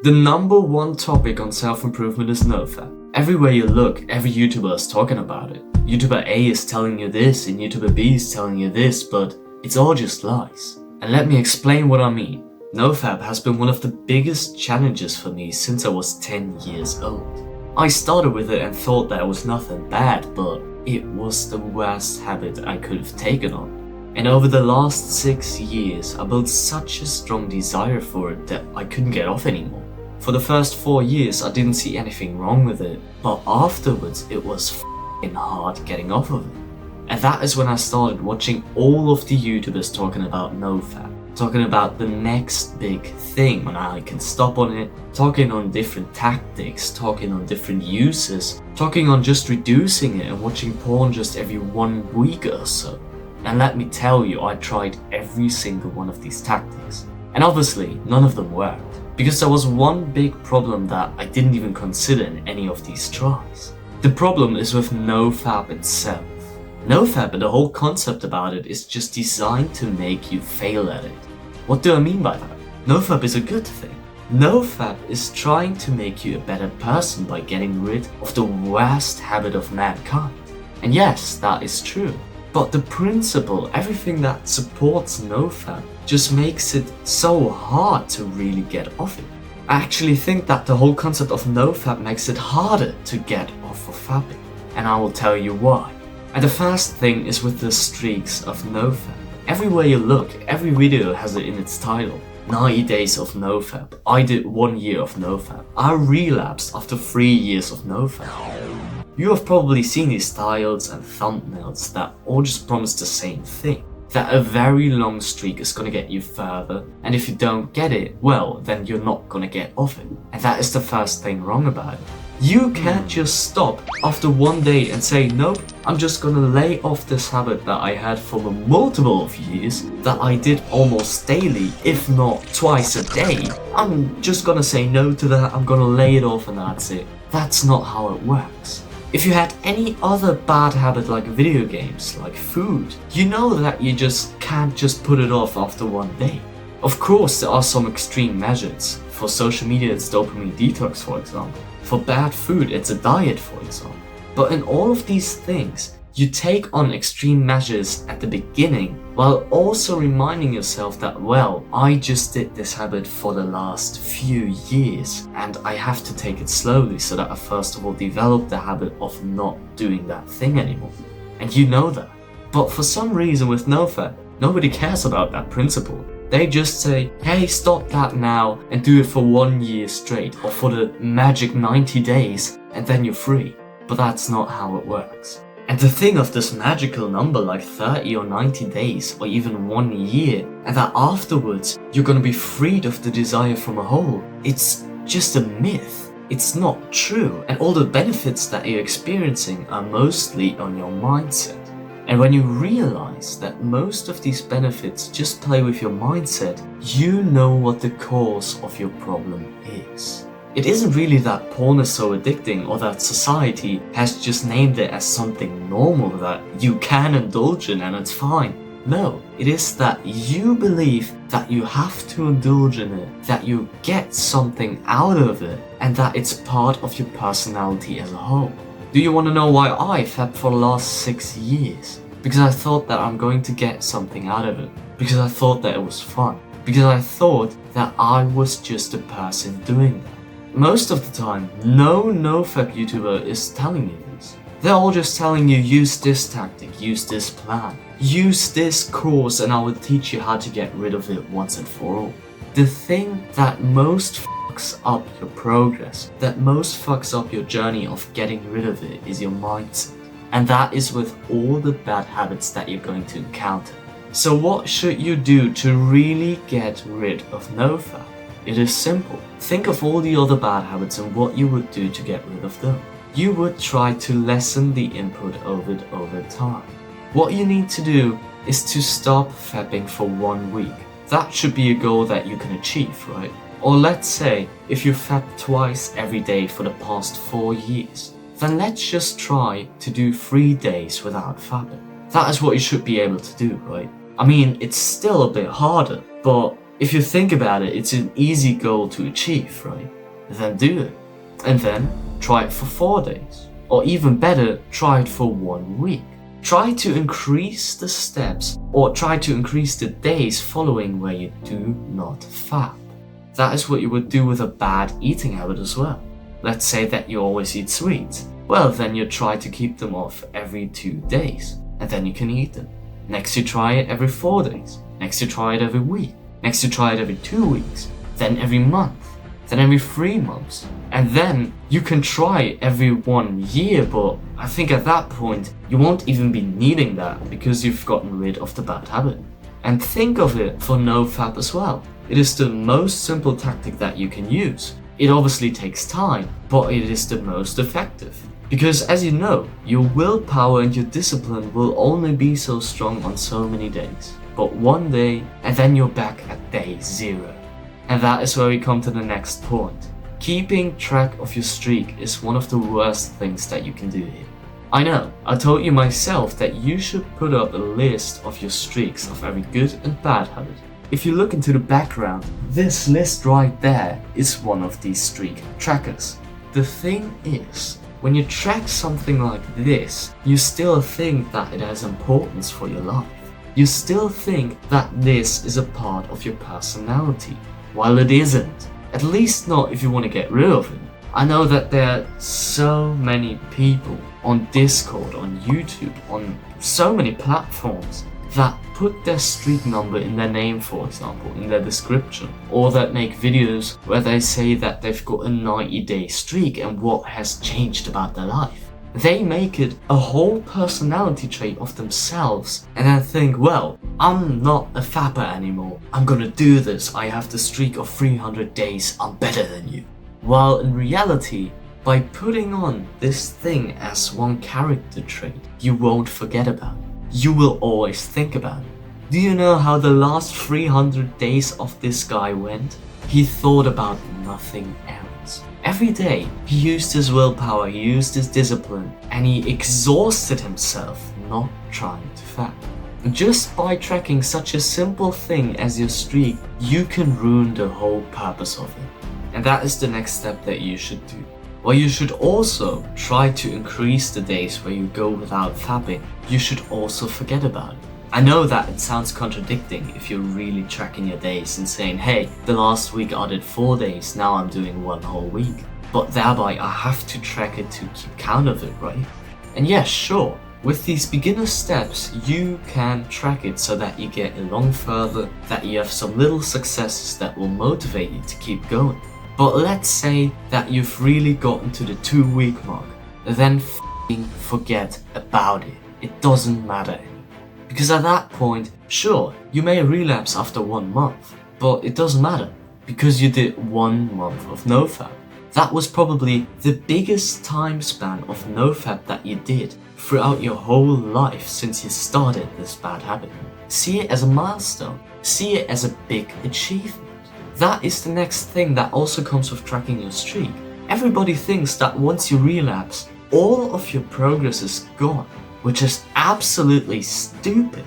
The number one topic on self-improvement is NoFap. Everywhere you look, every YouTuber is talking about it. YouTuber A is telling you this and YouTuber B is telling you this, but it's all just lies. And let me explain what I mean. NoFap has been one of the biggest challenges for me since I was 10 years old. I started with it and thought that it was nothing bad, but it was the worst habit I could have taken on. And over the last 6 years, I built such a strong desire for it that I couldn't get off anymore. For the first 4 years, I didn't see anything wrong with it, but afterwards it was f***ing hard getting off of it. And that is when I started watching all of the YouTubers talking about NoFap, talking about the next big thing when I can stop on it, talking on different tactics, talking on different uses, talking on just reducing it and watching porn just every 1 week or so. And let me tell you, I tried every single one of these tactics. And obviously, none of them worked. Because there was one big problem that I didn't even consider in any of these tries. The problem is with NoFap itself. NoFap and the whole concept about it is just designed to make you fail at it. What do I mean by that? NoFap is a good thing. NoFap is trying to make you a better person by getting rid of the worst habit of mankind. And yes, that is true. But the principle, everything that supports NoFap, just makes it so hard to really get off it. I actually think that the whole concept of NoFap makes it harder to get off of fapping. And I will tell you why. And the first thing is with the streaks of NoFap. Everywhere you look, every video has it in its title. 90 days of NoFap. I did 1 year of NoFap. I relapsed after 3 years of NoFap. You have probably seen these titles and thumbnails that all just promise the same thing. That a very long streak is gonna get you further, and if you don't get it, well, then you're not gonna get off it. And that is the first thing wrong about it. You can't just stop after 1 day and say, nope, I'm just gonna lay off this habit that I had for a multiple of years, that I did almost daily, if not twice a day. I'm just gonna say no to that, I'm gonna lay it off and that's it. That's not how it works. If you had any other bad habit like video games, like food, you know that you just can't just put it off after 1 day. Of course, there are some extreme measures. For social media, it's dopamine detox, for example. For bad food, it's a diet, for example. But in all of these things, you take on extreme measures at the beginning while also reminding yourself that, well, I just did this habit for the last few years and I have to take it slowly so that I first of all develop the habit of not doing that thing anymore. And you know that. But for some reason with NoFap, nobody cares about that principle. They just say, hey, stop that now and do it for 1 year straight or for the magic 90 days and then you're free. But that's not how it works. And to think of this magical number like 30 or 90 days or even 1 year and that afterwards you're gonna be freed of the desire from a hole, it's just a myth. It's not true, and all the benefits that you're experiencing are mostly on your mindset. And when you realize that most of these benefits just play with your mindset, you know what the cause of your problem is. It isn't really that porn is so addicting or that society has just named it as something normal that you can indulge in and it's fine. No, it is that you believe that you have to indulge in it, that you get something out of it, and that it's part of your personality as a whole. Do you want to know why I fapped for the last 6 years? Because I thought that I'm going to get something out of it. Because I thought that it was fun. Because I thought that I was just a person doing that. Most of the time, no NoFap YouTuber is telling you this. They're all just telling you, use this tactic, use this plan, use this course and I will teach you how to get rid of it once and for all. The thing that most fucks up your progress, that most fucks up your journey of getting rid of it is your mindset. And that is with all the bad habits that you're going to encounter. So what should you do to really get rid of NoFap? It is simple. Think of all the other bad habits and what you would do to get rid of them. You would try to lessen the input of it over time. What you need to do is to stop fapping for 1 week. That should be a goal that you can achieve, right? Or let's say, if you fap twice every day for the past 4 years, then let's just try to do 3 days without fapping. That is what you should be able to do, right? I mean, it's still a bit harder, but if you think about it, it's an easy goal to achieve, right? then do it. And then try it for 4 days. Or even better, try it for 1 week. Try to increase the steps or try to increase the days following where you do not fap. That is what you would do with a bad eating habit as well. Let's say that you always eat sweets. Well, then you try to keep them off every 2 days, and then you can eat them. Next you try it every 4 days. Next you try it every week. Next you try it every 2 weeks. Then every month. Then every 3 months. And then you can try it every 1 year, but I think at that point you won't even be needing that because you've gotten rid of the bad habit. And think of it for NoFap as well. It is the most simple tactic that you can use. It obviously takes time, but it is the most effective. Because as you know, your willpower and your discipline will only be so strong on so many days. But 1 day, and then you're back at day 0. And that is where we come to the next point. Keeping track of your streak is one of the worst things that you can do here. I know, I told you myself that you should put up a list of your streaks of every good and bad habit. If you look into the background, this list right there is one of these streak trackers. The thing is, when you track something like this, you still think that it has importance for your life. You still think that this is a part of your personality, while it isn't. At least not if you want to get rid of it. I know that there are so many people on Discord, on YouTube, on so many platforms that put their streak number in their name, for example, in their description, or that make videos where they say that they've got a 90-day streak and what has changed about their life. They make it a whole personality trait of themselves and then think, well, I'm not a fapper anymore. I'm gonna do this. I have the streak of 300 days. I'm better than you. While in reality, by putting on this thing as one character trait, you won't forget about it. You will always think about it. Do you know how the last 300 days of this guy went? He thought about nothing else. Every day, he used his willpower, he used his discipline, and he exhausted himself not trying to fap. Just by tracking such a simple thing as your streak, you can ruin the whole purpose of it. And that is the next step that you should do. Well, you should also try to increase the days where you go without fapping. You should also forget about it. I know that it sounds contradicting if you're really tracking your days and saying, hey, the last week I did 4 days, now I'm doing 1 whole week. But thereby I have to track it to keep count of it, right? And yes, sure, with these beginner steps, you can track it so that you get along further, that you have some little successes that will motivate you to keep going. But let's say that you've really gotten to the 2-week mark, then forget about it. It doesn't matter anymore. Because at that point, sure, you may relapse after 1 month, but it doesn't matter because you did 1 month of NoFap. That was probably the biggest time span of NoFap that you did throughout your whole life since you started this bad habit. See it as a milestone. See it as a big achievement. That is the next thing that also comes with tracking your streak. Everybody thinks that once you relapse, all of your progress is gone, which is absolutely stupid.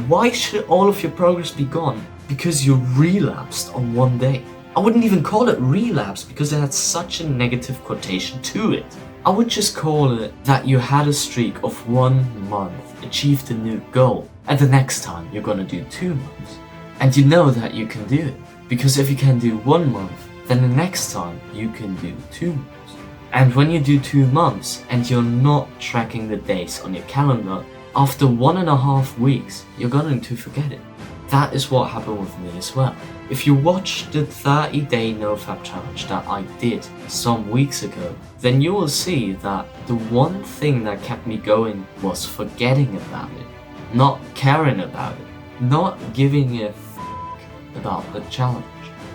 Why should all of your progress be gone because you relapsed on 1 day? I wouldn't even call it relapse because it had such a negative connotation to it. I would just call it that you had a streak of 1 month, achieved a new goal, and the next time you're gonna do 2 months. And you know that you can do it. Because if you can do 1 month, then the next time you can do 2 months. And when you do 2 months and you're not tracking the days on your calendar, after 1.5 weeks, you're going to forget it. That is what happened with me as well. If you watch the 30-day NoFap challenge that I did some weeks ago, then you will see that the one thing that kept me going was forgetting about it, not caring about it, not giving a about the challenge.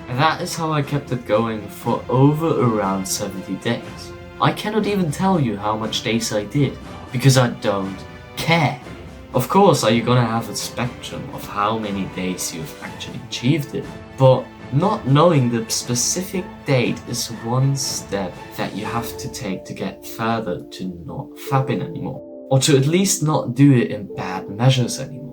And that is how I kept it going for over around 70 days. I cannot even tell you how much days I did, because I don't care. Of course, are you gonna have a spectrum of how many days you've actually achieved it, but not knowing the specific date is one step that you have to take to get further to not fapping anymore, or to at least not do it in bad measures anymore.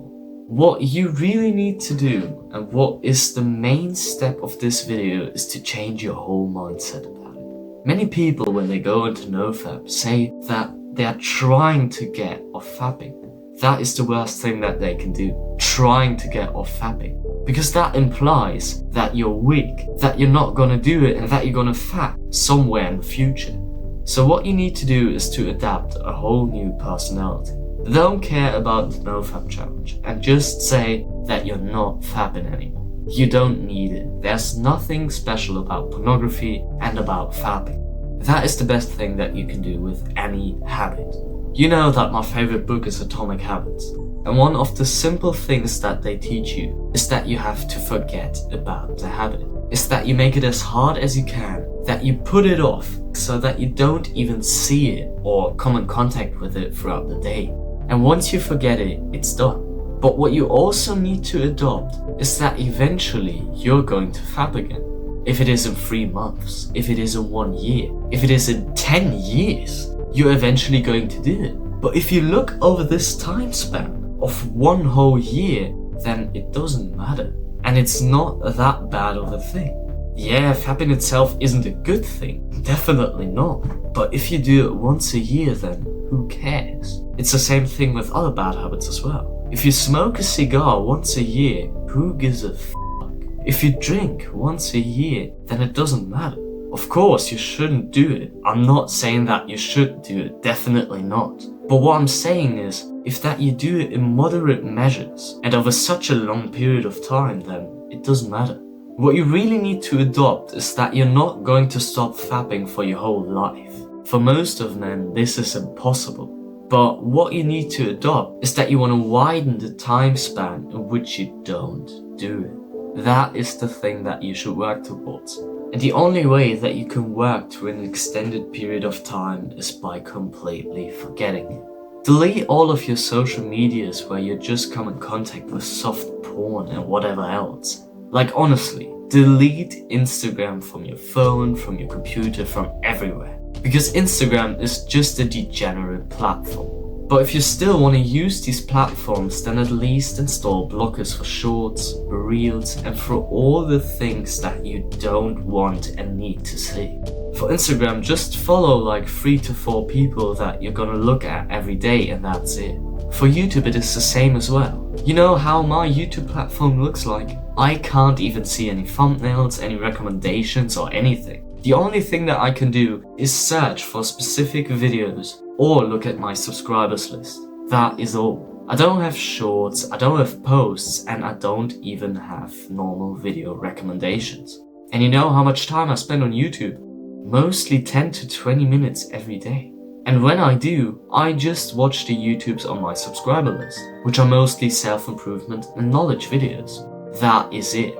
What you really need to do, and what is the main step of this video, is to change your whole mindset about Many people, when they go into NoFap, say that they are trying to get off fapping. That is the worst thing that they can do, trying to get off fapping. Because that implies that you're weak, that you're not gonna do it, and that you're gonna fap somewhere in the future. So what you need to do is to adapt a whole new personality. Don't care about the NoFap challenge and just say that you're not fapping anymore. You don't need it. There's nothing special about pornography and about fapping. That is the best thing that you can do with any habit. You know that my favorite book is Atomic Habits. And one of the simple things that they teach you is that you have to forget about the habit. Is that you make it as hard as you can, that you put it off so that you don't even see it or come in contact with it throughout the day. And once you forget it, it's done. But what you also need to adopt is that eventually you're going to fap again. If it is in 3 months, if it is in 1 year, if it is in 10 years, you're eventually going to do it. But if you look over this time span of 1 whole year, then it doesn't matter. And it's not that bad of a thing. Yeah, fapping itself isn't a good thing, definitely not. But if you do it once a year, then who cares? It's the same thing with other bad habits as well. If you smoke a cigar once a year, who gives a fuck? If you drink once a year, then it doesn't matter. Of course, you shouldn't do it. I'm not saying that you should do it, definitely not. But what I'm saying is, if that you do it in moderate measures and over such a long period of time, then it doesn't matter. What you really need to adopt is that you're not going to stop fapping for your whole life. For most of men, this is impossible. But what you need to adopt is that you want to widen the time span in which you don't do it. That is the thing that you should work towards. And the only way that you can work to an extended period of time is by completely forgetting it. Delete all of your social medias where you just come in contact with soft porn and whatever else. Like honestly, delete Instagram from your phone, from your computer, from everywhere. Because Instagram is just a degenerate platform. But if you still want to use these platforms, then at least install blockers for shorts, reels, and for all the things that you don't want and need to see. For Instagram, just follow like 3 to 4 people that you're gonna look at every day and that's it. For YouTube it is the same as well. You know how my YouTube platform looks like? I can't even see any thumbnails, any recommendations or anything. The only thing that I can do is search for specific videos or look at my subscribers list. That is all. I don't have shorts, I don't have posts, and I don't even have normal video recommendations. And you know how much time I spend on YouTube? Mostly 10 to 20 minutes every day. And when I do, I just watch the YouTubes on my subscriber list, which are mostly self-improvement and knowledge videos. That is it.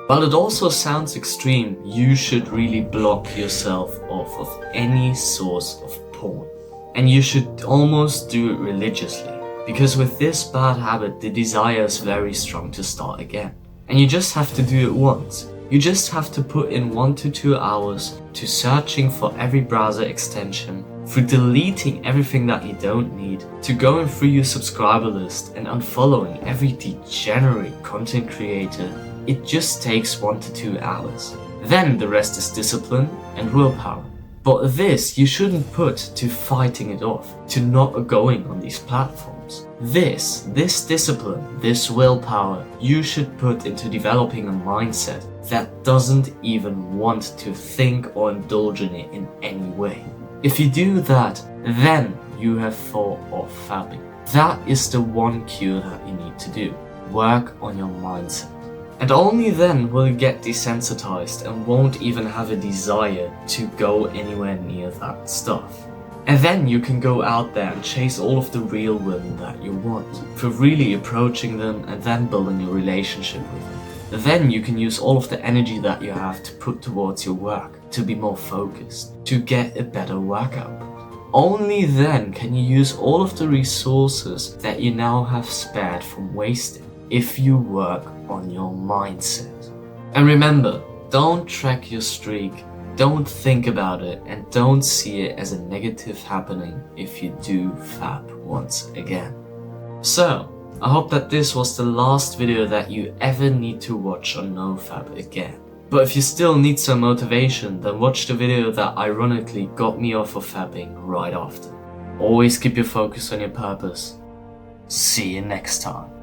While it also sounds extreme, you should really block yourself off of any source of porn. And you should almost do it religiously, because with this bad habit, the desire is very strong to start again. And you just have to do it once. You just have to put in 1 to 2 hours to searching for every browser extension, through deleting everything that you don't need, to going through your subscriber list and unfollowing every degenerate content creator. It just takes 1 to 2 hours. Then the rest is discipline and willpower. But this you shouldn't put to fighting it off, to not going on these platforms. This discipline, this willpower, you should put into developing a mindset that doesn't even want to think or indulge in it in any way. If you do that, then you have thought of fapping. That is the one cure that you need to do. Work on your mindset. And only then will you get desensitized and won't even have a desire to go anywhere near that stuff. And then you can go out there and chase all of the real women that you want, for really approaching them and then building a relationship with them. Then you can use all of the energy that you have to put towards your work, to be more focused, to get a better work output. Only then can you use all of the resources that you now have spared from wasting, if you work on your mindset. And remember, don't track your streak, don't think about it, and don't see it as a negative happening if you do fap once again. So, I hope that this was the last video that you ever need to watch on NoFap again. But if you still need some motivation, then watch the video that ironically got me off of fapping right after. Always keep your focus on your purpose. See you next time.